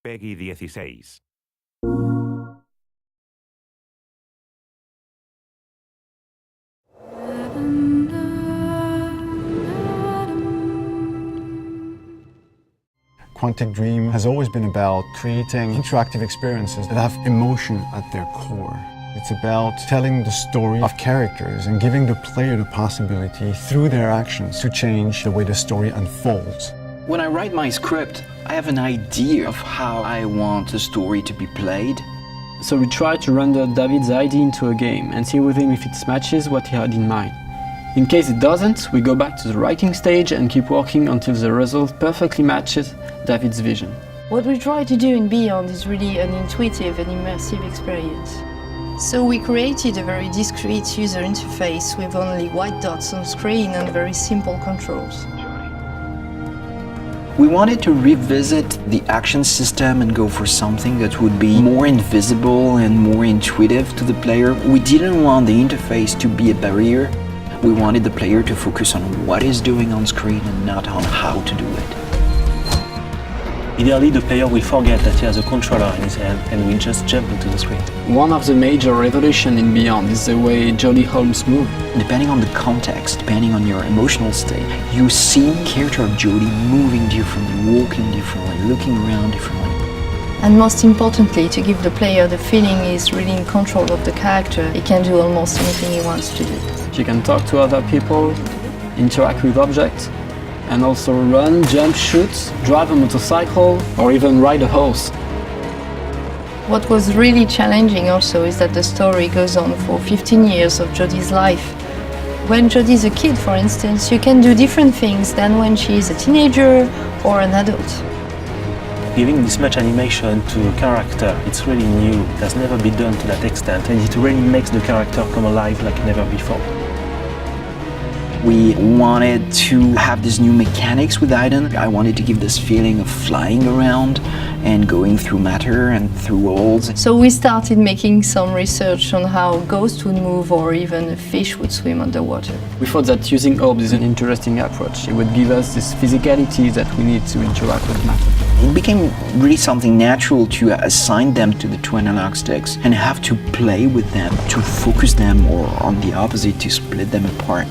Peggy 16. Quantic Dream has always been about creating interactive experiences that have emotion at their core. It's about telling the story of characters and giving the player the possibility, through their actions, to change the way the story unfolds. When I write my script, I have an idea of how I want the story to be played. So we try to render David's idea into a game and see with him if it matches what he had in mind. In case it doesn't, we go back to the writing stage and keep working until the result perfectly matches David's vision. What we try to do in Beyond is really an intuitive and immersive experience. So we created a very discreet user interface with only white dots on screen and very simple controls. We wanted to revisit the action system and go for something that would be more invisible and more intuitive to the player. We didn't want the interface to be a barrier. We wanted the player to focus on what he's doing on screen and not on how to do it. Ideally, the player will forget that he has a controller in his hand and will just jump into the screen. One of the major revolutions in Beyond is the way Jodie Holmes moves. Depending on the context, depending on your emotional state, you see the character of Jodie moving differently, walking differently, looking around differently. And most importantly, to give the player the feeling he's really in control of the character, he can do almost anything he wants to do. She can talk to other people, interact with objects, and also run, jump, shoot, drive a motorcycle, or even ride a horse. What was really challenging also is that the story goes on for 15 years of Jodie's life. When Jodie's a kid, for instance, you can do different things than when she's a teenager or an adult. Giving this much animation to a character, it's really new. It has never been done to that extent, and it really makes the character come alive like never before. We wanted to have these new mechanics with Aiden. I wanted to give this feeling of flying around and going through matter and through worlds. So we started making some research on how ghosts would move or even a fish would swim underwater. We thought that using orbs is an interesting approach. It would give us this physicality that we need to interact with matter. It became really something natural to assign them to the two analog sticks and have to play with them, to focus them, or on the opposite, to split them apart.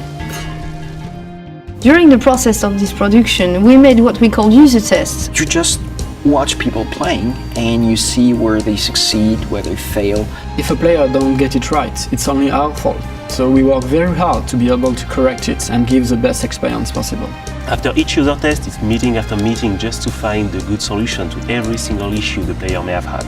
During the process of this production, we made what we call user tests. You just watch people playing and you see where they succeed, where they fail. If a player don't get it right, it's only our fault. So we work very hard to be able to correct it and give the best experience possible. After each user test, it's meeting after meeting just to find the good solution to every single issue the player may have had.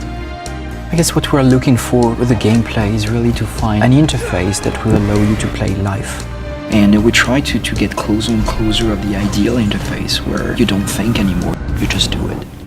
I guess what we're looking for with the gameplay is really to find an interface that will allow you to play live. And we try to get closer and closer of the ideal interface where you don't think anymore, you just do it.